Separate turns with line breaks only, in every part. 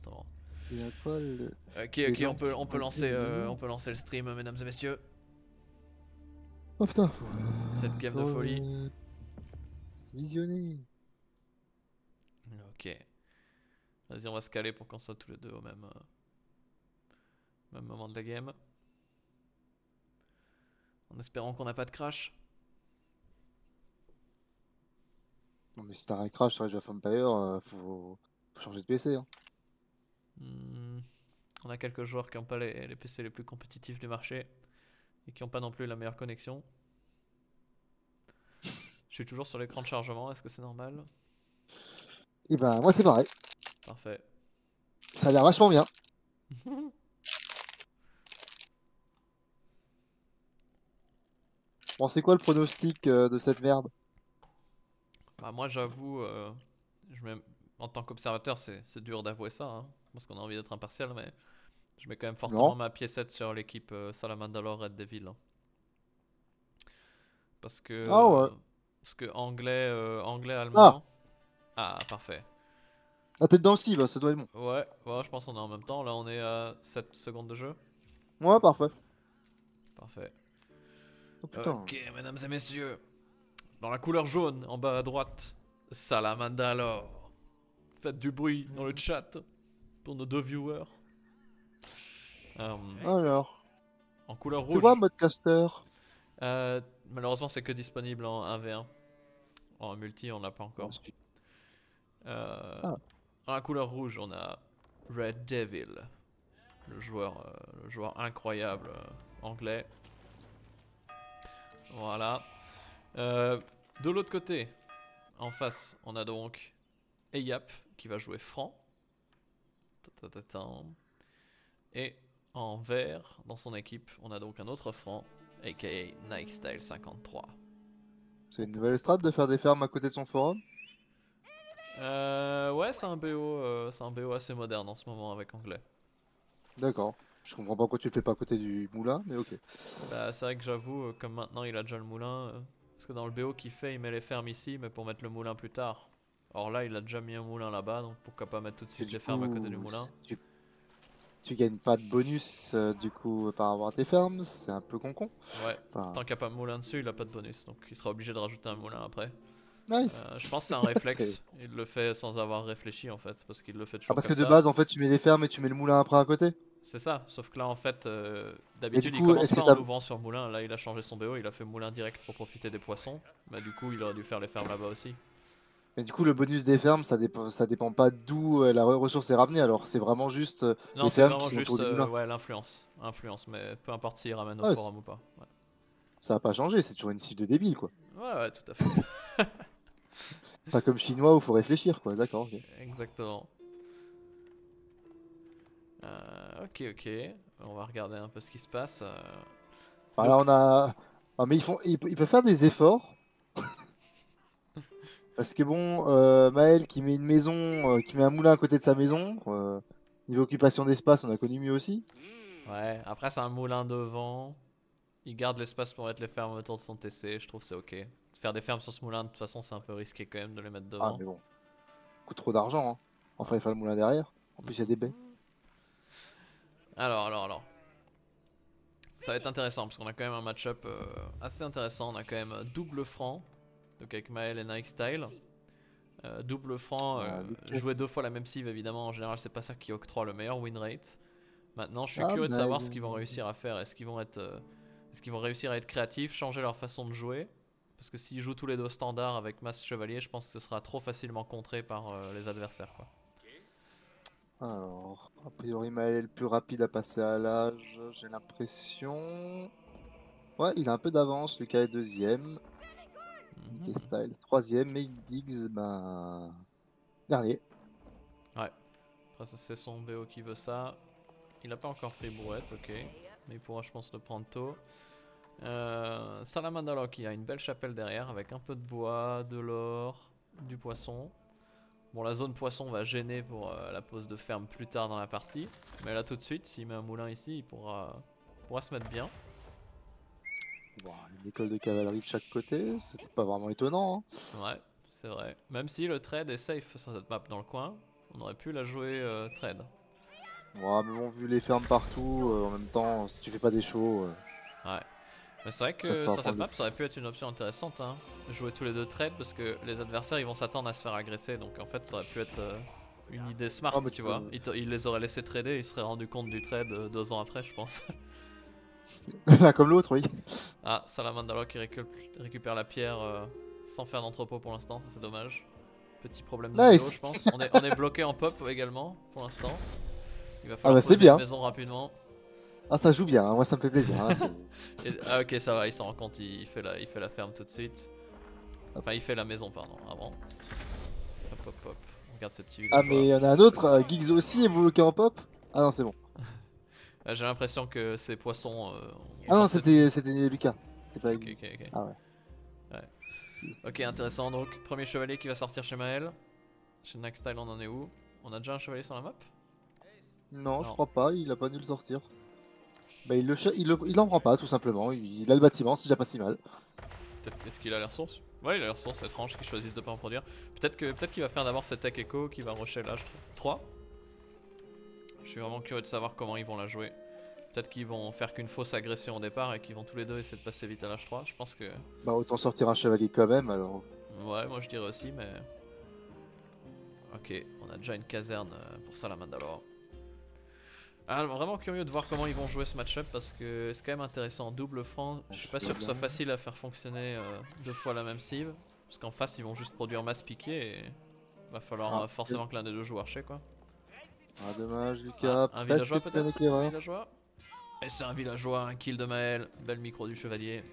appartement.
Il y a quoi le...
Ok, on peut lancer le stream, mesdames et messieurs.
Oh putain, faut,
Cette game de
faut,
folie.
visionner.
Ok. Vas-y, on va se caler pour qu'on soit tous les deux au même moment de la game. En espérant qu'on n'a pas de crash.
Non mais si t'as un crash sur Age of Empires, faut changer de PC. Hein.
Hmm, On a quelques joueurs qui n'ont pas les PC les plus compétitifs du marché. Et qui n'ont pas non plus la meilleure connexion. Je suis toujours sur l'écran de chargement, est-ce que c'est normal?
Et ben moi c'est pareil,
Parfait.
ça a l'air vachement bien. Bon c'est quoi le pronostic de cette merde?
Bah moi j'avoue, je mets- en tant qu'observateur c'est dur d'avouer ça, hein, parce qu'on a envie d'être impartial, mais je mets quand même fortement
Non?
ma piécette sur l'équipe Salamandalor Red Devil. Hein. Parce que,
Ah ouais.
anglais,
Ah!
allemand. Ah parfait.
Ah t'es dedans aussi, bah ça doit être bon.
Ouais, je pense qu'on est en même temps, là on est à 7 secondes de jeu.
Ouais parfait.
Parfait.
Oh putain.
Ok, mesdames et messieurs, dans la couleur jaune, en bas à droite, Salamandalor. Faites du bruit dans le chat pour nos deux viewers. Euh,
Alors,
En couleur
c'est quoi
rouge.
mode caster?
Malheureusement, c'est que disponible en 1v1. En multi, on l'a pas
Ah,
encore. Euh,
ah,
Dans la couleur rouge, on a Red Devil, le joueur incroyable anglais. Voilà. De l'autre côté, en face, on a donc Eyap qui va jouer franc. Ta-ta-ta-tam. Et en vert, dans son équipe, on a donc un autre franc, aka Nike Style 53.
c'est une nouvelle strat de faire des fermes à côté de son forum?
Ouais, c'est un BO assez moderne en ce moment avec anglais.
D'accord. Je comprends pas pourquoi tu le fais pas à côté du moulin, mais ok.
Bah, c'est vrai que j'avoue, comme maintenant il a déjà le moulin, parce que dans le BO qu'il fait, il met les fermes ici, mais pour mettre le moulin plus tard. Or là, il a déjà mis un moulin là-bas, donc pourquoi pas mettre tout de
Et
suite
du
les fermes à côté du
coup,
moulin.
tu gagnes pas de bonus du coup par rapport à tes fermes, c'est un peu con.
Ouais,
Enfin,
tant qu'il n'y a pas de moulin dessus, il a pas de bonus, donc il sera obligé de rajouter un moulin après.
nice.
Je pense que c'est un
C'est-
réflexe, il le fait sans avoir réfléchi en fait, parce qu'il le fait
Ah
toujours
parce que
comme
de
ça.
base en fait tu mets les fermes et tu mets le moulin après à côté.
C'est ça, sauf que là en fait,
Mais du
d'habitude il
coup,
commence
est-ce que
pas en
t'as...
ouvrant sur moulin, là il a changé son BO, il a fait moulin direct pour profiter des poissons. Bah du coup il aurait dû faire les fermes là-bas aussi.
Mais du coup le bonus des fermes ça dépend pas d'où la ressource est ramenée, alors c'est vraiment juste
Non
les
c'est
fermes qui
vraiment
sont autour
juste,
du moulin.
ouais influence, mais peu importe s'il ramène au
Ouais,
forum ou pas. Ouais,
ça a pas changé, c'est toujours une cible de débile quoi.
ouais, tout à fait.
Pas comme chinois où faut réfléchir quoi, d'accord, ok.
Exactement. Ok, on va regarder un peu ce qui se passe.
Bah là
Donc,
on a... Ah mais ils peuvent faire des efforts. Parce que bon, Maël qui met une maison, qui met un moulin à côté de sa maison, niveau occupation d'espace, on a connu mieux aussi.
ouais, après c'est un moulin devant, il garde l'espace pour mettre les fermes autour de son TC, je trouve que c'est ok. Faire des fermes sur ce moulin, de toute façon c'est un peu risqué quand même de les mettre
Ah
devant.
mais bon, coûte trop d'argent, hein. Enfin,
Ouais.
il faut le moulin derrière. En plus, il y a des baies.
Alors. Ça va être intéressant parce qu'on a quand même un match-up assez intéressant. On a quand même double franc, donc avec Mael et Nike Style. Double franc,
Ah, Luke.
jouer deux fois la même cive évidemment, en général c'est pas ça qui octroie le meilleur win rate. Maintenant je suis
Ah,
curieux de savoir ce
Maël.
qu'ils vont réussir à faire. Est-ce qu'ils vont réussir à être créatifs, changer leur façon de jouer? Parce que s'ils jouent tous les deux standard avec Masse Chevalier, je pense que ce sera trop facilement contré par les adversaires quoi.
Alors, a priori, Maël est le plus rapide à passer à l'âge, j'ai l'impression. Ouais, il a un peu d'avance. Lucas est deuxième. Nicky
Mhm.
Style troisième. Mais Giggs, bah... dernier.
Ouais, après ça, c'est son BO qui veut ça. Il a pas encore pris brouette, ok. Mais il pourra je pense le prendre tôt. Salamandalor qui a une belle chapelle derrière avec un peu de bois, de l'or, du poisson. Bon, la zone poisson va gêner pour la pose de ferme plus tard dans la partie. Mais là tout de suite, s'il met un moulin ici, il pourra se mettre bien.
Bon, une école de cavalerie de chaque côté, c'était pas vraiment étonnant. Hein.
Ouais, c'est vrai. Même si le trade est safe sur cette map dans le coin. On aurait pu la jouer trade.
Ouais, mais bon, vu les fermes partout, en même temps, si tu fais pas des shows,
Ouais. Mais c'est vrai
ça
que
fera
sur cette
prendre
map, ça aurait pu être une option intéressante. Hein. Jouer tous les deux trade parce que les adversaires ils vont s'attendre à se faire agresser. Donc en fait, ça aurait pu être une idée smart,
Ah, mais
tu vois. Ils les auraient laissé trader et ils se seraient rendu compte du trade 2 ans après, je pense.
l'un comme l'autre, oui.
Ah, Salamandalo qui récupère la pierre sans faire d'entrepôt pour l'instant, ça c'est dommage. Petit problème de duo, je
Nice.
pense. On est bloqué en pop également pour l'instant. Il va
Ah
falloir
bah c'est
poser une
bien.
maison rapidement.
Ah ça joue bien, hein. Moi ça me fait plaisir. Hein.
Ah ok, ça va, il s'en rend compte, il fait la ferme tout de suite. Enfin, il fait la maison, pardon, avant. Hop hop hop, on regarde ces petits
Ah
villageois.
mais il y en a un autre, Giggs aussi est bloqué en pop. Ah non c'est bon.
J'ai l'impression que ces poissons ont
Ah non
tenté de...
c'était Lucas. C'était pas
Ok
Giggs.
ok ok.
Ah ouais.
Ouais. Ok, intéressant donc. Premier chevalier qui va sortir chez Maël. Chez Nextile, on en est où? On a déjà un chevalier sur la map?
Non je
Non.
crois pas, il a pas dû le sortir. Bah il en prend pas tout simplement, il a le bâtiment, c'est déjà pas si mal.
Peut-être est-ce qu'il a l'air source? Ouais, il a l'air source, c'est étrange qu'ils choisissent de pas en produire. Peut-être qu'il va faire d'abord cette tech echo qui va rusher l'âge 3. Je suis vraiment curieux de savoir comment ils vont la jouer. Peut-être qu'ils vont faire qu'une fausse agression au départ et qu'ils vont tous les deux essayer de passer vite à l'âge 3. Je pense que...
Bah autant sortir un chevalier quand même alors.
Ouais, moi je dirais aussi, mais... Ok, on a déjà une caserne pour Salamandalor. Ah, vraiment curieux de voir comment ils vont jouer ce match-up parce que c'est quand même intéressant. Double franc, je suis pas sûr que ce soit facile à faire fonctionner 2 fois la même cible. Parce qu'en face ils vont juste produire masse piquée et va falloir forcément que l'un des deux joue archer quoi.
Ah dommage
Ah,
Lucas,
un
presque
villageois
pion
peut-être? Un
éclaireur.
villageois? Et c'est un villageois, un kill de Maël, belle micro du chevalier.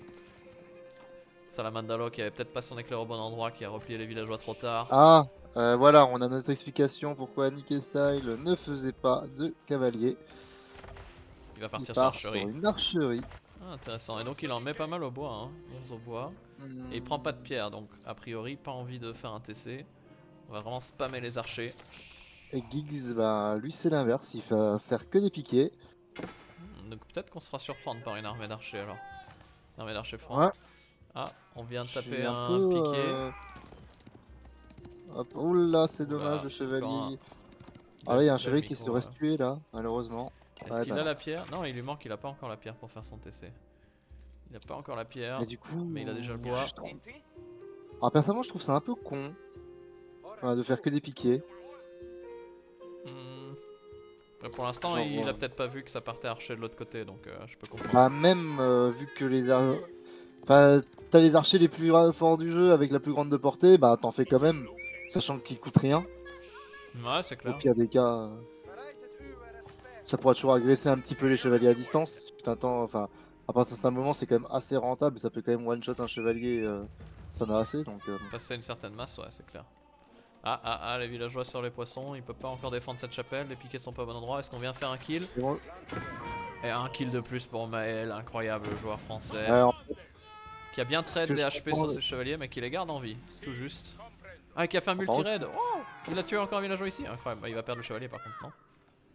Salamandalo qui avait peut-être pas son éclair au bon endroit, qui a replié les villageois trop tard.
Ah voilà, on a notre explication pourquoi Nick Style ne faisait pas de cavalier.
Il va
Il
partir sur
part sur
archerie.
une archerie.
Ah, intéressant, et donc il en met pas mal au bois, hein, 11 au bois. Et il prend pas de pierre, donc a priori pas envie de faire un TC. On va vraiment spammer les archers.
Et Giggs, bah lui c'est l'inverse, il va faire que des piquets.
Donc peut-être qu'on se fera surprendre par une armée d'archers alors. Une armée d'archers francs.
Ouais,
Ah, on vient de
je
taper
suis un
un
peu...
piqué.
Hop, oula, c'est dommage
Oula,
le
encore un
chevalier. Ah là, il y a un
belle
chevalier qui se
micro.
reste tué là, malheureusement.
Est-ce
Ouais,
qu'il
bah
a
non.
la pierre? Non, il lui manque, il a pas encore la pierre pour faire son TC. Il a pas encore la pierre,
Et du coup,
mais il a déjà le bois.
je trouve... Alors personnellement, je trouve ça un peu con de faire que des piquets.
Hmm. Pour l'instant,
Genre,
il a peut-être pas vu que ça partait archer de l'autre côté, donc je peux comprendre.
bah même vu que enfin, t'as les archers les plus forts du jeu avec la plus grande de portée, bah t'en fais quand même, sachant qu'ils coûtent rien.
Ouais, c'est
Au
clair.
pire des cas, ça pourra toujours agresser un petit peu les chevaliers à distance. Si tu t'attends, enfin, à partir d'un certain moment, c'est quand même assez rentable. Ça peut quand même one-shot un chevalier, ça en a assez. Donc,
Passer une certaine masse, ouais, c'est clair. Ah, les villageois sur les poissons, il peut pas encore défendre cette chapelle, les piquets sont pas au bon endroit. Est-ce qu'on vient faire un kill?
c'est bon.
Et un kill de plus pour Maël, incroyable joueur français.
Alors,
Qui a bien
ce
trade
que
des
je
HP
comprends,
sur ses chevaliers, mais qui les garde en vie, tout juste. Ah, qui a fait un
par contre,
multi-raid. Oh, il a tué encore un villageois ici, incroyable. Bah, il va perdre le chevalier par contre, non?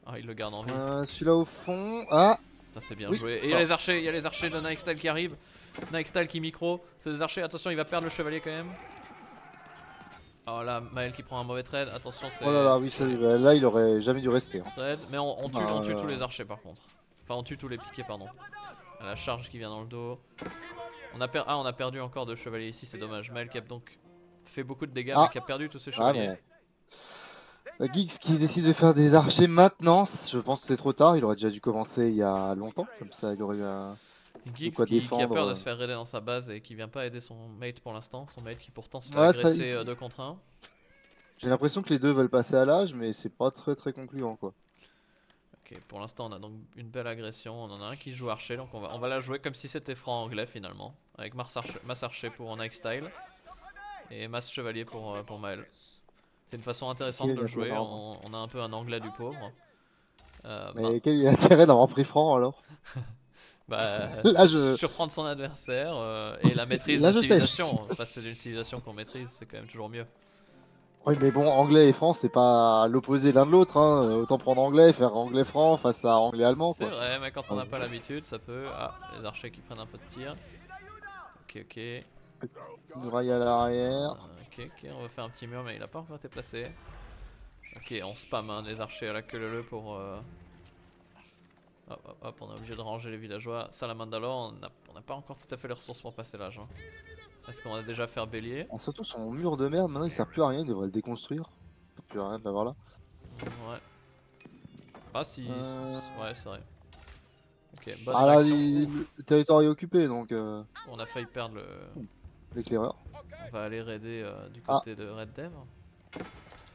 Ah, il le garde en vie.
celui-là au fond. Ah,
Ça c'est bien
oui.
joué. Et il y a les archers, il y a les archers de Nightstyle qui arrivent. Nightstyle qui micro, c'est des archers, attention, il va perdre le chevalier quand même. Oh là, Maël qui prend un mauvais trade, attention, c'est.
Oh là là, oui, bah, là, il aurait jamais dû rester. Hein.
Trade, mais on tue tous les archers par contre. Enfin, on tue tous les piquets, pardon. La charge qui vient dans le dos. On a perdu encore 2 chevaliers ici, c'est dommage. Maël qui a donc fait beaucoup de dégâts, mais qui a perdu tous ses
Ah,
chevaliers.
mais Giggs qui décide de faire des archers maintenant, je pense que c'est trop tard. Il aurait déjà dû commencer il y a longtemps. Comme ça, il aurait eu de
Giggs
quoi
qui a peur de
défendre.
se faire raider dans sa base et qui vient pas aider son mate pour l'instant. Son mate qui pourtant se fait
Ouais, ça,
agresser
ici,
2 contre 1.
j'ai l'impression que les deux veulent passer à l'âge, mais c'est pas très concluant quoi.
Ok, pour l'instant on a donc une belle agression. On en a un qui joue archer, donc on va la jouer comme si c'était franc anglais finalement. Avec masse archer pour Nike Style et masse chevalier pour Maël. C'est une façon intéressante de le jouer. On a un peu un anglais du pauvre.
Mais quel est l'intérêt d'avoir pris franc alors?
Bah,
Là je,
surprendre son adversaire et la maîtrise
là
de
je sèche.
civilisation. Passer d'une civilisation qu'on maîtrise, c'est quand même toujours mieux.
Oui, mais bon, anglais et franc, c'est pas l'opposé l'un de l'autre. Hein. Autant prendre anglais, faire anglais-franc face à anglais-allemand
C'est
quoi.
vrai, mais quand on
Ouais.
n'a pas l'habitude, ça peut. Ah, les archers qui prennent un peu de tir. Ok.
Muraille à l'arrière.
Ok, on va faire un petit mur, mais il a pas encore été placé. Ok, on spam hein, les archers à la queue leu pour... Hop, hop, hop, on est obligé de ranger les villageois. Salamandalor, on n'a pas encore tout à fait les ressources pour passer l'âge. Hein. Est-ce qu'on va déjà faire bélier?
Ah, surtout son mur de merde, maintenant il sert plus à rien, il devrait le déconstruire. Ça sert plus à rien de l'avoir là.
Ouais. Ah si, ouais c'est vrai. Ok, bonne
Ah là,
réaction.
le territoire est occupé donc
On a failli perdre
l'éclaireur.
On va aller raider du côté de Red Dev.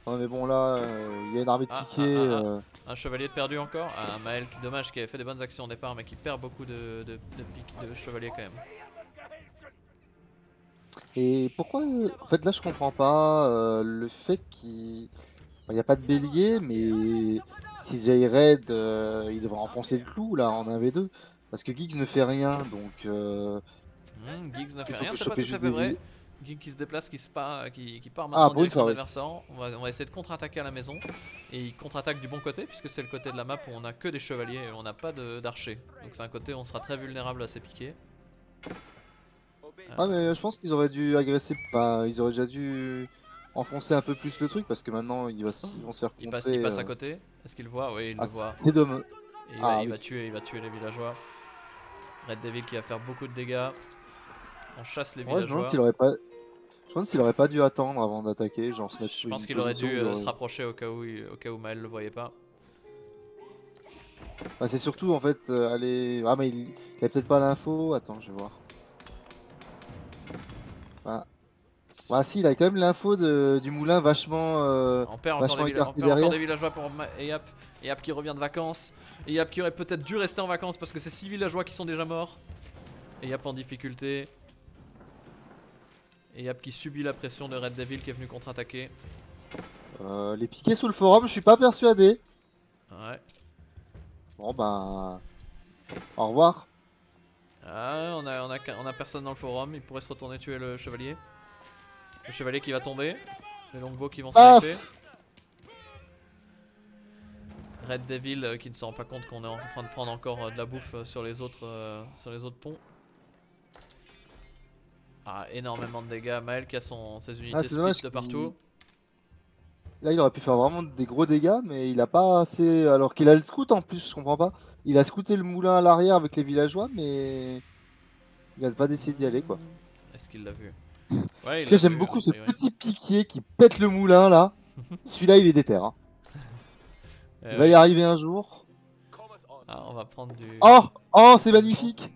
Non mais bon là, il y a une armée de piquets.
Un chevalier de perdu encore. Un Maël qui dommage qui avait fait des bonnes actions au départ mais qui perd beaucoup de piques de chevalier quand même.
Et pourquoi, en fait là je comprends pas le fait qu'il n'y a pas de bélier, mais si Jay Raid il devrait enfoncer le clou là en 1v2. Parce que Giggs ne fait rien donc
Giggs ne fait
plutôt
rien,
que
c'est pas
choper
tout à
juste
fait
des
vrai.
villes.
Giggs qui se déplace, qui part
Ah,
maintenant en
pour une
direction
fois,
de
oui.
l'adversaire. On va essayer de contre-attaquer à la maison. Et il contre-attaque du bon côté puisque c'est le côté de la map où on a que des chevaliers et on n'a pas d'archers. Donc c'est un côté où on sera très vulnérable à ces piquets.
Ah mais je pense qu'ils auraient dû agresser, enfin ils auraient déjà dû enfoncer un peu plus le truc parce que maintenant ils vont se faire
Il
contrer.
passe à côté. Est-ce qu'il le voit? Oui, il le
Ah
voit.
c'est dommage.
Et
Ah
il
oui.
va tuer les villageois. Red Devil qui va faire beaucoup de dégâts. On chasse les
Ouais, je me demande
villageois.
s'il aurait pas. Je me demande s'il aurait pas dû attendre avant d'attaquer, genre se mettre
Je
une
pense qu'il aurait
position
dû
où il aurait...
se rapprocher au cas où Maël le voyait pas.
Bah, c'est surtout en fait aller. Ah mais il a peut-être pas l'info. Attends, je vais voir. Ah. Bah si, il a quand même l'info du moulin vachement
On perd
vachement
on
écarté
perd encore
derrière.
des villageois pour Eyap. Eyap qui revient de vacances. Eyap qui aurait peut-être dû rester en vacances parce que c'est 6 villageois qui sont déjà morts. Eyap en difficulté. Eyap qui subit la pression de Red Devil qui est venu contre-attaquer.
Les piquets sous le forum, je suis pas persuadé.
Ouais.
Bon bah au revoir.
Ah, on a personne dans le forum, il pourrait se retourner tuer le chevalier. Le chevalier qui va tomber. Les longbows qui vont sniper. Red Devil qui ne se rend pas compte qu'on est en train de prendre encore de la bouffe sur les autres ponts. Ah, énormément de dégâts. Maël qui a ses unités split de partout.
Là il aurait pu faire vraiment des gros dégâts mais il a pas assez, alors qu'il a le scout en plus, je comprends pas. Il a scouté le moulin à l'arrière avec les villageois mais il a pas décidé d'y aller quoi.
Est-ce qu'il l'a vu? Ouais,
Parce que j'aime beaucoup ce petit piquier qui pète le moulin là. Celui-là il est déter hein. Il va y arriver un jour.
Ah, on va prendre du...
Oh c'est magnifique.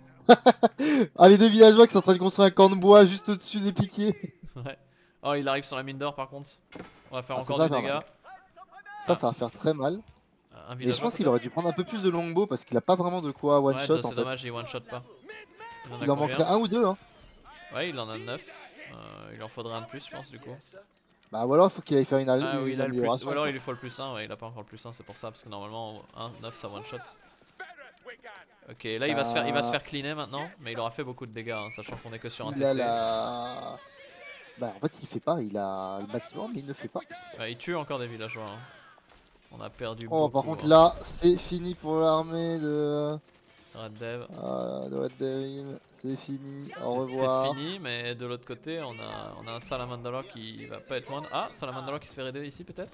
Ah les deux villageois qui sont en train de construire un camp de bois juste au-dessus des piquiers.
Ouais. Oh il arrive sur la mine d'or par contre. On va faire encore
ça,
des dégâts.
Ça va faire très mal. Et je pense qu'il aurait dû prendre un peu plus de longbow parce qu'il a pas vraiment de quoi one shot en fait.
C'est dommage, il one shot pas.
Il en manquerait un ou deux hein.
Ouais il en a 9. Il en faudrait un de plus je pense du coup.
Bah ou alors il faut qu'il aille faire une
oui,
amélioration.
Ou alors il lui faut le plus 1, ouais, il a pas encore le plus 1 c'est pour ça parce que normalement 1, 9 ça one shot. Ok là il va se faire cleaner maintenant mais il aura fait beaucoup de dégâts hein, sachant qu'on est que sur un TC.
Bah en fait il fait pas, il a le bâtiment mais il ne fait pas.
Il tue encore des villageois hein. On a perdu
beaucoup. Par contre là c'est fini pour l'armée de
Red Dev.
De Red Devil, c'est fini, au revoir.
C'est fini mais de l'autre côté on a un Salamandalor qui va pas être moindre. Ah Salamandalor qui se fait raider ici peut-être.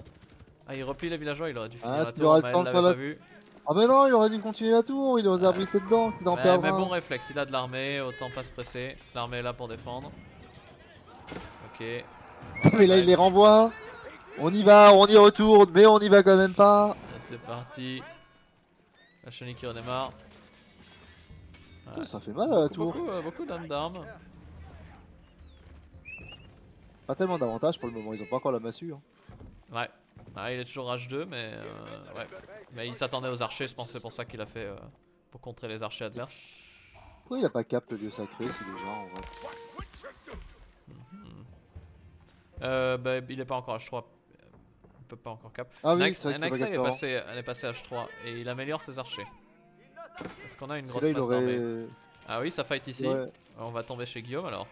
Ah il replie les villageois, il aurait dû finir la tour, mais il l'avait pas vu.
Ah mais non, il aurait dû continuer la tour, il aurait abrité dedans, qu'il en perdra.
Mais bon réflexe, il a de l'armée, autant pas se presser. L'armée est là pour défendre. Ok.
Mais là il les renvoie. On y va, on y retourne, mais on y va quand même pas.
C'est parti. La chenille qui redémarre.
Ça fait mal à la tour.
Beaucoup d'armes.
Pas tellement d'avantages pour le moment, ils ont pas encore la massue. Hein.
Ouais. Ah, il est toujours H2 mais ouais. Mais il s'attendait aux archers, je pense que c'est pour ça qu'il a fait pour contrer les archers adverses.
Pourquoi il a pas cap le dieu sacré si déjà en vrai
bah, il est pas encore H3. Il peut pas encore cap.
Ah oui, c'est vrai qu'il
est passé H3 et il améliore ses archers. Est-ce qu'on a une grosse masse d'armée? Ah oui, ça fight ici. Ouais. On va tomber chez Guillaume alors.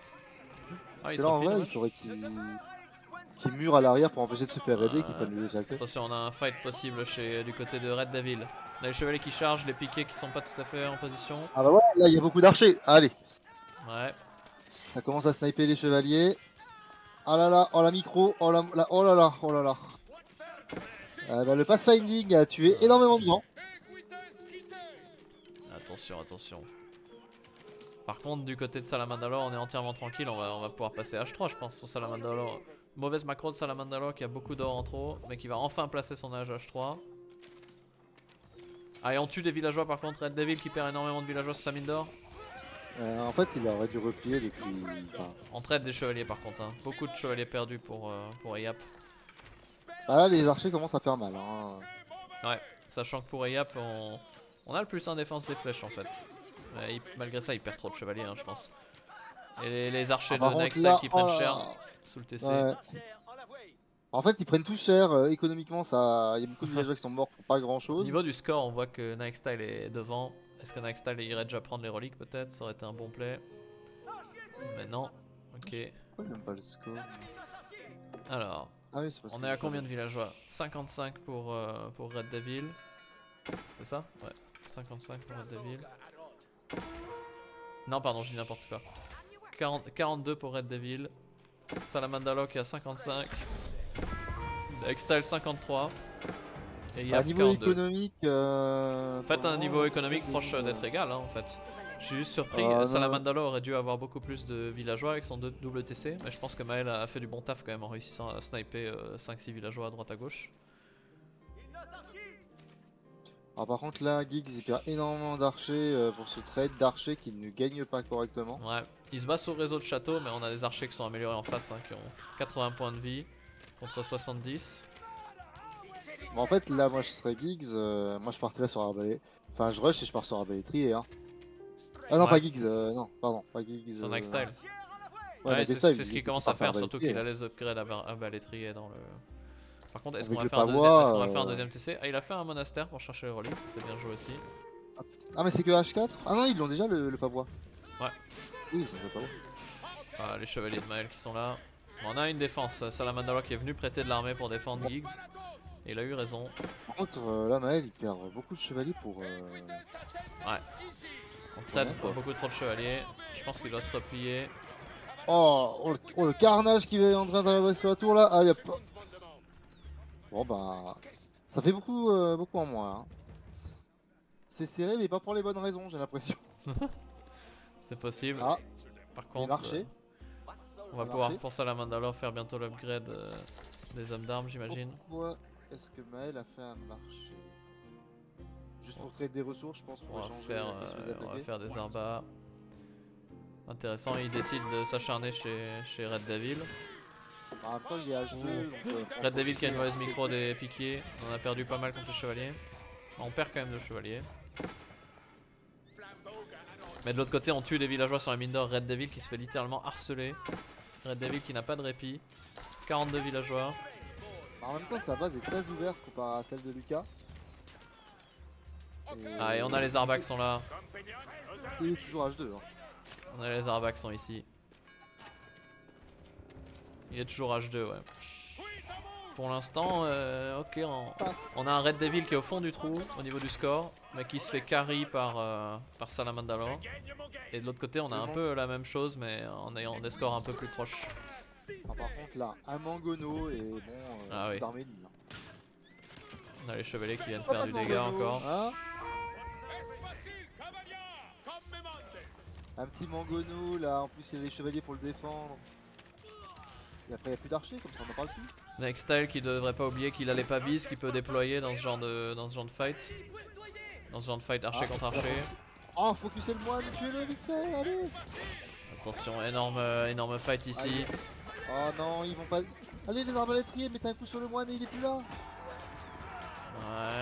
Parce que là en vrai il faudrait qu'il mure à l'arrière pour empêcher de se faire aider, qu'il prenne le dieu sacré.
Attention, on a un fight possible du côté de Red Devil. On a les chevaliers qui chargent, les piquets qui sont pas tout à fait en position.
Ah bah ouais, là il y a beaucoup d'archers, allez.
Ouais.
Ça commence à sniper les chevaliers. Ah là là, oh la micro, oh là là, oh là là, oh là là. Bah, le pathfinding a tué énormément de gens.
Attention, attention. Par contre, du côté de Salamandalore, on est entièrement tranquille. On va pouvoir passer H3, je pense, sur Salamandalore. Mauvaise macro de Salamandalore qui a beaucoup d'or en trop, mais qui va enfin placer son âge H3. Ah, et on tue des villageois par contre. Red Devil qui perd énormément de villageois sur sa mine d'or.
En fait, il aurait dû replier depuis. Enfin,
On traite des chevaliers par contre. Hein. Beaucoup de chevaliers perdus pour Eyap.
bah là, les archers commencent à faire mal. Hein.
Ouais, sachant que pour Eyap, on a le plus 1 défense des flèches en fait. Malgré ça, il perd trop de chevaliers, hein, je pense. Et les archers de Next Time qui prennent cher sous le TC.
Ouais. En fait, ils prennent tout cher. Économiquement, ça, il y a beaucoup de villageois qui sont morts pour pas grand
Au
chose.
niveau du score, on voit que Nike Style est devant. Est-ce que Nike Style irait déjà prendre les reliques peut-être? Ça aurait été un bon play. Mais non. Ok.
Pourquoi même pas le score?
Alors,
Ah oui, c'est parce
on
que
est à
j'ai pas
combien
le-
de villageois? 55 pour Red Devil. C'est ça? Ouais. 55 pour Red Devil. Non, pardon, je dis n'importe quoi. 42 pour Red Devil. Salamandalore qui a 55. X-Style 53. Et il y a
À niveau
42.
économique.
En fait, un niveau économique proche d'être égal, hein, en fait. Je suis juste surpris. Salamandalore aurait dû avoir beaucoup plus de villageois avec son double TC, mais je pense que Maël a fait du bon taf quand même en réussissant à sniper 5-6 villageois à droite à gauche.
Alors, par contre, là, Giggs il perd énormément d'archers pour ce trade d'archers qui ne gagne pas correctement.
Ouais, il se bat sur le réseau de château, mais on a des archers qui sont améliorés en face, hein, qui ont 80 points de vie contre 70.
Bon, en fait, là, moi je serais Giggs, moi je partirais sur arbalète. Enfin, je rush et je pars sur arbalétrier. Hein. Ah non,
Ouais.
pas Giggs, non, pardon, pas Giggs.
Son Next Style.
Ouais,
Ouais,
mais
c'est
ça,
ce qu'il commence à faire, surtout qu'il a les upgrades à balétrier dans le. Par contre, est-ce qu'on
Avec
va
le
faire
pavois,
un faire un deuxième TC? Ah, il a fait un monastère pour chercher les reliques, ça c'est bien joué aussi.
Ah, mais c'est que H4? Ah non, ils l'ont déjà le pavois.
Ouais.
Oui, ils ont le pavois.
Ah, les chevaliers de Maël qui sont là. Bon, on a une défense, Salamandalore qui est venu prêter de l'armée pour défendre Giggs. Et il a eu raison.
Par contre, là, Maël il perd beaucoup de chevaliers pour.
Ouais. On traite
Ouais, quoi.
beaucoup trop de chevaliers. Je pense qu'il doit se replier.
Oh, le carnage qui est en train d'aller sur la tour là. Allez hop. Bon bah. Ça fait beaucoup, beaucoup en moins. Hein. C'est serré, mais pas pour les bonnes raisons, j'ai l'impression.
C'est possible.
Ah,
Par
il
contre,
marché.
on va pouvoir pour Salamandalore faire bientôt l'upgrade des hommes d'armes, j'imagine.
Pourquoi est-ce que Maël a fait un marché? Juste pour traiter des ressources, je pense, pour échanger
On va faire des arbas. Intéressant, il décide de s'acharner chez Red Devil.
En même temps, il est H2. Donc,
Red Devil qui a une mauvaise micro des piquiers. On a perdu pas mal contre les chevaliers. On perd quand même de chevaliers. Mais de l'autre côté, on tue des villageois sur la mine d'or. Red Devil qui se fait littéralement harceler. Red Devil qui n'a pas de répit. 42 villageois.
En même temps, sa base est très ouverte comparé à celle de Lucas.
Ah, et on a les arbas qui sont là.
Il est toujours H2. Hein.
On a les arbas qui sont ici. Il est toujours H2, ouais. Pour l'instant, ok, on a un Red Devil qui est au fond du trou au niveau du score, mais qui se fait carry par Salamandalore. Et de l'autre côté, on a un peu la même chose, mais en ayant des scores un peu plus proches.
Ah, par contre, là, un Mangono et bon,
Ah oui.
d'Arménie. Hein.
On a les chevaliers qui viennent faire du dégât encore.
Hein, un petit Mangono, là, en plus il y a les chevaliers pour le défendre. Et après, il n'y a plus d'archers, comme ça on n'en parle plus.
Next Style qui devrait pas oublier qu'il a les pavis qu'il peut déployer dans ce genre de fight. Dans ce genre de fight archer contre archer.
Oh, focuser le moine, tuez-le vite fait, allez.
Attention, énorme fight ici.
Oh non, ils vont pas... Allez les arbalétriers, mettez un coup sur le moine et il est plus là.
Ouais.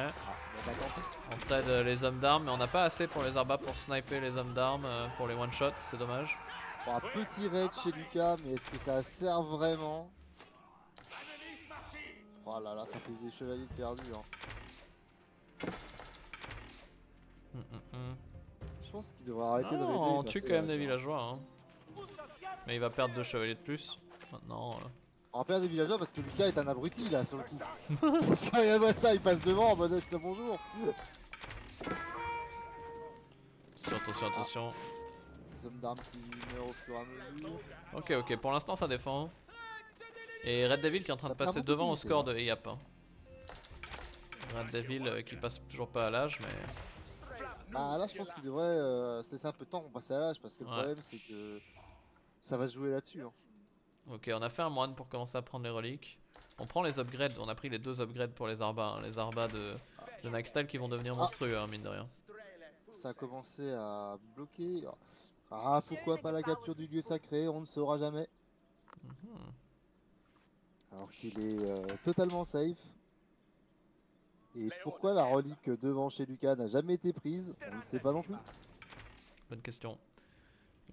Bon, bah, tant pis.
On trade les hommes d'armes, mais on n'a pas assez pour les arbas pour sniper les hommes d'armes pour les one shot, c'est dommage.
Bon, un petit raid chez Lucas, mais est-ce que ça sert vraiment? Oh là là, ça fait des chevaliers perdus. Hein. Je pense qu'il devrait arrêter de raider.
On tue quand même des villageois. Hein. Mais il va perdre 2 chevaliers de plus. Maintenant.
On perd des villageois parce que Lucas est un abruti là sur le coup. Parce que regarde ça, il passe devant en mode c'est bonjour.
Attention.
Les hommes d'armes qui meurent au fur et à mesure.
Ok, pour l'instant ça défend. Et Red Devil qui est en train de passer devant au score de Eyap. Hein. Red Devil qui passe toujours pas à l'âge, mais...
Bah là, je pense qu'il devrait se laisser un peu de temps pour passer à l'âge, parce que le
Ouais.
problème, c'est que ça va se jouer là-dessus. Hein.
Ok, on a fait un moine pour commencer à prendre les reliques. On prend les upgrades, on a pris les 2 upgrades pour les Arbas. Hein. Les Arbas de Nightstyle qui vont devenir monstrueux, hein, mine de rien.
Ça a commencé à bloquer. Ah, pourquoi pas la capture du lieu sacré? On ne saura jamais.
Mhm.
Alors qu'il est totalement safe. Et pourquoi la relique devant chez Lucas n'a jamais été prise? On ne sait pas non plus.
Bonne question.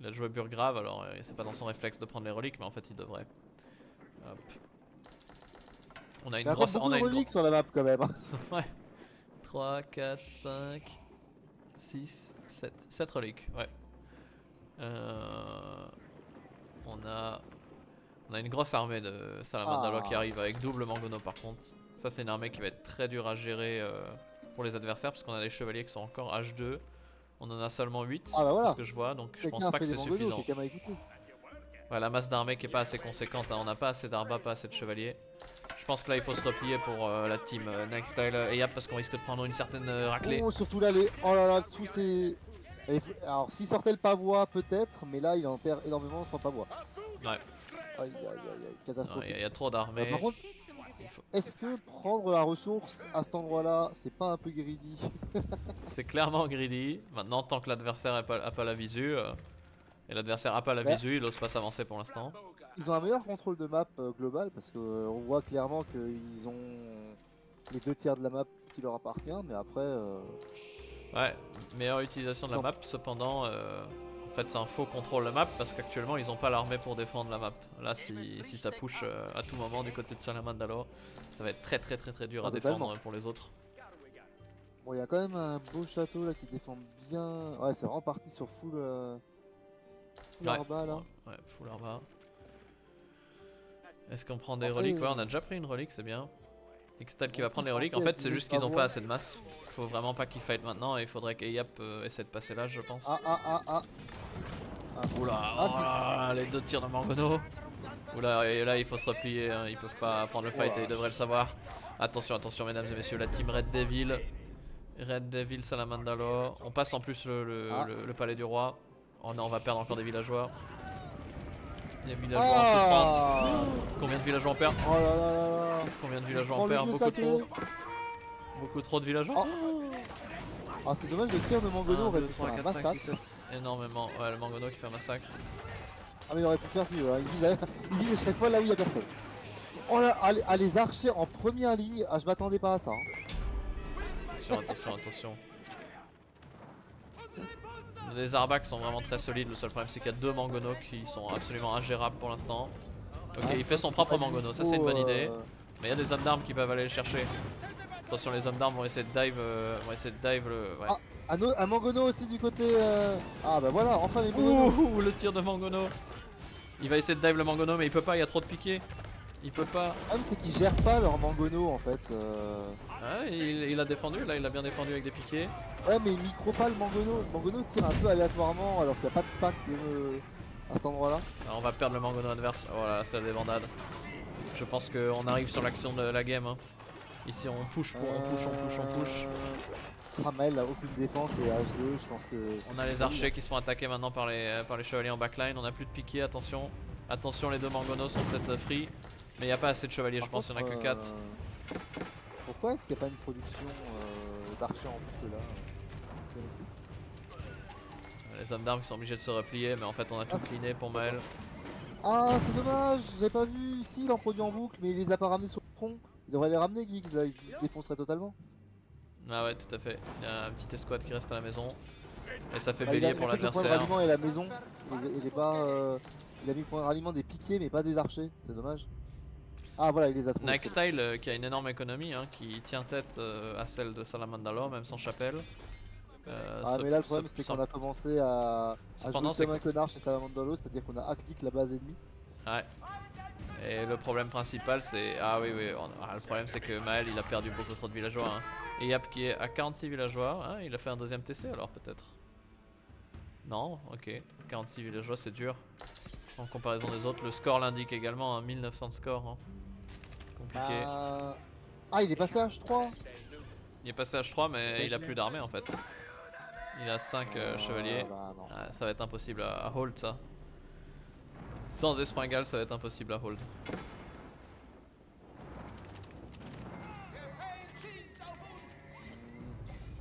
Il a joué Burgrave, alors c'est pas dans son réflexe de prendre les reliques, mais en fait il devrait. Hop. On a
Il
une
y a
grosse...
beaucoup
On a
de
une
reliques sur la map quand même.
Ouais. 3, 4, 5, 6, 7. 7 reliques, ouais. On a... On a une grosse armée de Salamandalo qui arrive avec double Mangono par contre. Ça c'est une armée qui va être très dure à gérer pour les adversaires parce qu'on a des chevaliers qui sont encore H2. On en a seulement 8
Ah bah voilà.
ce que je vois, donc je pense
Quelqu'un a
pas que
fait
c'est
des mangonos,
suffisant.
quelqu'un m'a écouté.
Ouais, la masse d'armée qui est pas assez conséquente, hein. On n'a pas assez d'Arba, pas assez de chevaliers. Je pense que là il faut se replier pour la team Nightstyle et Yap parce qu'on risque de prendre une certaine raclée.
Oh, surtout là, les... Oh là là, tous ces... Alors, s'il sortait le pavois, peut-être, mais là, il en perd énormément sans pavois.
Ouais.
Aïe, aïe, aïe, aïe, catastrophe.
Il y a trop d'armées.
Par contre, est-ce que prendre la ressource à cet endroit-là, c'est pas un peu greedy?
C'est clairement greedy. Maintenant, tant que l'adversaire a pas la visu, et l'adversaire a pas la
Ouais.
visu, il ose pas s'avancer pour l'instant.
Ils ont un meilleur contrôle de map global, parce que on voit clairement qu'ils ont les 2 tiers de la map qui leur appartient, mais après...
Ouais, meilleure utilisation de la map, cependant, en fait c'est un faux contrôle de map parce qu'actuellement ils ont pas l'armée pour défendre la map. Là si ça push à tout moment du côté de Salamandalo, ça va être très dur à défendre pour les autres.
Bon, il y a quand même un beau château là qui défend bien... Ouais, c'est vraiment parti sur full Arba là.
Ouais, full Arba. Est-ce qu'on prend des reliques? Ouais, on a déjà pris une relique, c'est bien. Xtal qui va prendre les reliques, en fait c'est juste qu'ils ont pas assez de masse. Faut vraiment pas qu'ils fight maintenant et il faudrait qu'Eyap essaie de passer l'âge je pense. Oula, les 2 tirs de Mangono. Oula, et là il faut se replier, hein. Ils peuvent pas prendre le fight et ils devraient le savoir. Attention, attention mesdames et messieurs, la team Red Devil. Red Devil, Salamandalo. On passe en plus le palais du roi. Oh non, on va perdre encore des villageois. Les villageois en souffrance. Combien de villageois on perd?
Oh là là là là.
Combien de villageois on perd? Beaucoup trop. Beaucoup trop de villageois.
Ah, c'est dommage, le tir de Mangono aurait pu faire un massacre.
Énormément. Ouais, le Mangono qui fait un massacre.
Ah, mais il aurait pu faire mieux, hein. Il vise à chaque fois là où il y a personne. Oh là, ah, les archers en première ligne. Ah, je m'attendais pas à ça. Hein.
Attention, attention. Les Arbaks sont vraiment très solides, le seul problème c'est qu'il y a 2 Mangono qui sont absolument ingérables pour l'instant. Ok, il fait son propre Mangono, ça c'est une bonne idée. Mais il y a des hommes d'armes qui peuvent aller le chercher. Attention, les hommes d'armes vont essayer de dive, le... Ouais.
Ah, un Mangono aussi du côté... Ah bah voilà, enfin les Mangono.
Ouh, le tir de Mangono. Il va essayer de dive le Mangono mais il peut pas, il y a trop de piquets. Il peut pas.
Le problème c'est qu'ils gèrent pas leur Mangono en fait.
Ah, il a défendu, là il a bien défendu avec des piquets.
Ouais, mais il micro pas le Mangono. Le Mangono tire un peu aléatoirement alors qu'il n'y a pas de pack à cet endroit-là.
On va perdre le Mangono adverse. Voilà, c'est la débandade. Je pense qu'on arrive sur l'action de la game. Hein. Ici on push, on push.
Tramel a aucune défense et H2, je pense que...
On a les archers qui se font attaquer maintenant par les chevaliers en backline. On a plus de piquets, attention. Attention, les 2 Mangonos sont peut-être free. Mais il n'y a pas assez de chevaliers, je pense, il n'y en a que 4.
Pourquoi est-ce qu'il n'y a pas une production d'archers en boucle là?
Les hommes d'armes qui sont obligés de se replier, mais en fait on a tout cleané pour Maël.
Ah, c'est dommage, j'avais pas vu. Si, il en produit en boucle, mais il les a pas ramenés sur le front. Il devrait les ramener, Giggs, là, il défoncerait totalement.
Ah ouais, tout à fait. Il y a un petit escouade qui reste à la maison. Et ça fait bélier pour
l'adversaire. Son point de ralliement est la maison. Il est pas... Il a mis pour un ralliement des piquets, mais pas des archers. C'est dommage. Ah voilà, il les a trouvés.
Nightstyle qui a une énorme économie, hein, qui tient tête à celle de Salamandalo, même sans chapelle.
Mais là le problème c'est qu'on a commencé à jouer comme un connard chez Salamandalo, c'est-à-dire qu'on a hack-click la base ennemie.
Ouais. Et le problème principal c'est... Ah oui, le problème c'est que Maël il a perdu beaucoup trop de villageois. Hein. Et Yap qui est à 46 villageois, hein, il a fait un deuxième TC alors peut-être. Non, ok. 46 villageois c'est dur. En comparaison des autres, le score l'indique également, hein, 1900 de score. Hein. Compliqué.
Ah, il est passé à H3.
Il est passé H3 mais il a plus d'armée en fait. Il a 5 chevaliers.
Bah non.
Ça va être impossible à hold ça. Sans Espringal ça va être impossible à hold.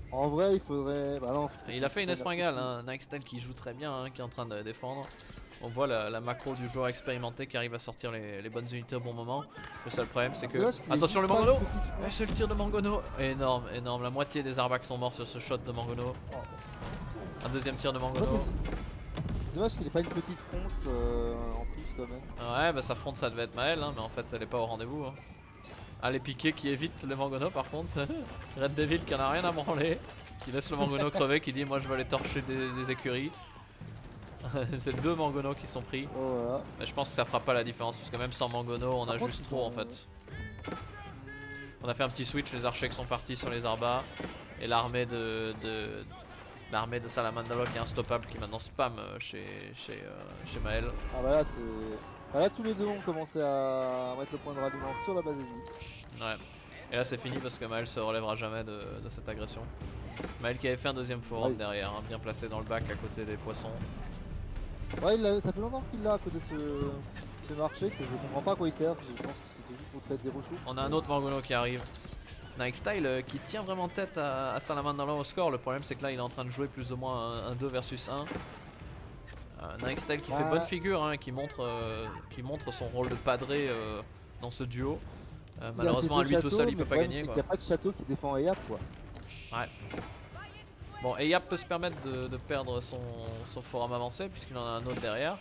En vrai, il faudrait. Bah non.
Il a fait une Espringale, hein, Nightstyle qui joue très bien, hein, qui est en train de défendre. On voit la macro du joueur expérimenté qui arrive à sortir les bonnes unités au bon moment. Le seul problème c'est que... Attention le Mangono. C'est le tir de Mangono. Énorme, énorme. La moitié des Arbacs sont morts sur ce shot de Mangono. Un deuxième tir de Mangono.
C'est dommage qu'il ait pas une petite fronte en plus quand même.
Ouais bah sa fronte ça devait être Maël, hein, mais en fait elle est pas au rendez-vous. Hein. Ah les piquets qui évitent le Mangono par contre. Red Devil qui en a rien à branler. Qui laisse le Mangono crever, qui dit moi je vais aller torcher des écuries. C'est 2 Mangono qui sont pris.
Oh, voilà.
Mais je pense que ça fera pas la différence parce que même sans Mangono on a juste trop en fait. On a fait un petit switch, les archers qui sont partis sur les Arbas. Et l'armée de Salamandalo qui est instoppable qui maintenant spam chez Maël.
Ah bah là c'est... Bah là tous les deux ont commencé à mettre le point de ralliement sur la base ennemie.
Ouais. Et là c'est fini parce que Maël se relèvera jamais de cette agression. Maël qui avait fait un deuxième forum derrière, hein, bien placé dans le bac à côté des poissons.
Ouais, ça fait longtemps qu'il l'a à côté de ce marché que je comprends pas à quoi il sert. Je pense que c'était juste pour traiter des ressources.
On a un autre Mangono qui arrive. Nightstyle qui tient vraiment tête à Salamandalo au score. Le problème c'est que là il est en train de jouer plus ou moins un 2 versus 1. Nightstyle qui fait bonne figure, hein, qui montre son rôle de padré dans ce duo. Malheureusement à lui tout seul il peut pas gagner.
Il n'y a pas de château qui défend Eyap quoi.
Ouais. Bon, Eyap peut se permettre de perdre son forum avancé puisqu'il en a un autre derrière.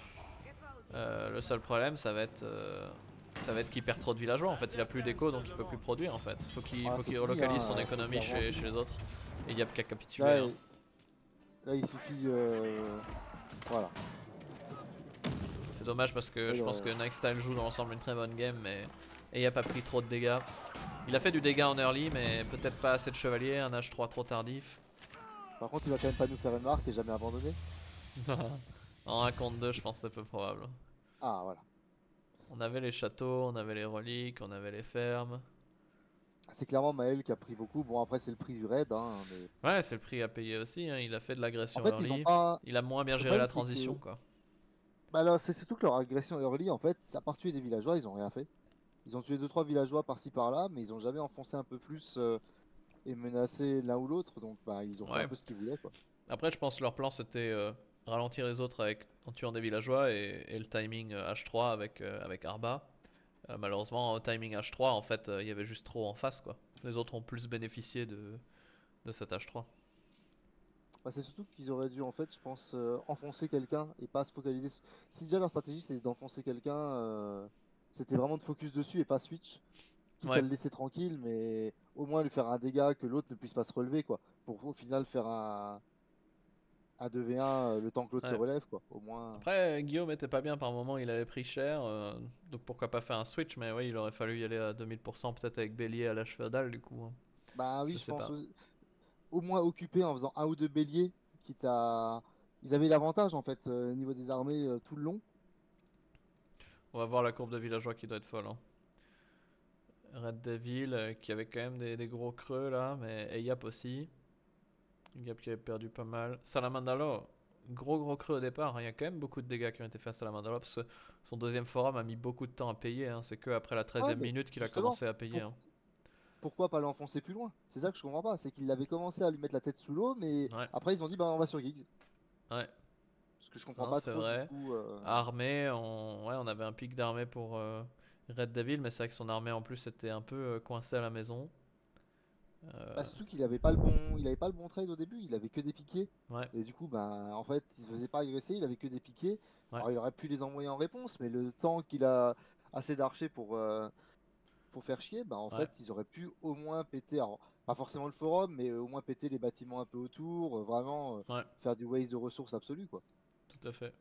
Le seul problème ça va être qu'il perd trop de villageois en fait, il a plus d'écho donc il peut plus produire en fait. Faut qu'il relocalise son économie chez les autres. Et Eyap qui a capitulé.
Là, là il suffit... Voilà.
C'est dommage parce que je pense que Nightstyle joue dans l'ensemble une très bonne game mais Eyap a pris trop de dégâts. Il a fait du dégât en early mais peut-être pas assez de chevaliers, un H3 trop tardif.
Par contre il va quand même pas nous faire une marque et jamais abandonner.
En 1 contre 2 je pense que c'est peu probable.
Ah voilà.
On avait les châteaux, on avait les reliques, on avait les fermes.
C'est clairement Maël qui a pris beaucoup. Bon après c'est le prix du raid hein, mais...
Ouais c'est le prix à payer aussi, hein. Il a fait de l'agression
en fait,
early. Il a moins bien géré la transition quoi.
Bah là c'est surtout que leur agression early en fait, à part tuer des villageois ils ont rien fait. Ils ont tué 2-3 villageois par-ci par-là mais ils ont jamais enfoncé un peu plus et menacé l'un ou l'autre. Donc bah ils ont fait un peu ce qu'ils voulaient quoi.
Après je pense que leur plan c'était ralentir les autres en tuant des villageois et le timing H3 avec Arba. Malheureusement au timing H3 en fait il y avait juste trop en face quoi. Les autres ont plus bénéficié de cet H3.
Bah, c'est surtout qu'ils auraient dû en fait je pense enfoncer quelqu'un et pas se focaliser si déjà leur stratégie c'était d'enfoncer quelqu'un c'était vraiment de focus dessus et pas switch quitte à le laisser tranquille mais au moins lui faire un dégât que l'autre ne puisse pas se relever quoi pour au final faire un 2v1 le temps que l'autre se relève quoi au moins.
Après Guillaume était pas bien par moment, il avait pris cher donc pourquoi pas faire un switch mais oui il aurait fallu y aller à 2000% peut-être avec Bélier à l'âge féodal du coup.
Bah oui je pense au moins occupé en faisant un ou deux béliers quitte à... Ils avaient l'avantage en fait au niveau des armées tout le long.
On va voir la courbe de villageois qui doit être folle. Hein. Red Devil qui avait quand même des gros creux là, mais Eyap aussi. Eyap qui avait perdu pas mal. Salamandalo, gros creux au départ. Hein. Il y a quand même beaucoup de dégâts qui ont été faits à Salamandalo parce que son deuxième forum a mis beaucoup de temps à payer. Hein. C'est que après la 13e minute qu'il a commencé à payer. Hein.
Pourquoi pas l'enfoncer plus loin? C'est ça que je comprends pas. C'est qu'ils avaient commencé à lui mettre la tête sous l'eau, mais après ils ont dit bah on va sur Giggs.
Ouais.
Ce que je comprends pas trop.
Vrai.
Du coup,
armée, on avait un pic d'armée pour Red Devil, mais c'est vrai que son armée en plus était un peu coincée à la maison.
Bah, surtout qu'il avait pas le bon trade au début, il avait que des piquets. Et du coup, bah, en fait, il se faisait pas agresser, il avait que des piquets. Alors il aurait pu les envoyer en réponse, mais le temps qu'il a assez d'archers pour faire chier, bah en fait, ils auraient pu au moins péter, alors pas forcément le forum, mais au moins péter les bâtiments un peu autour, vraiment faire du waste de ressources absolu quoi.
Tout à fait.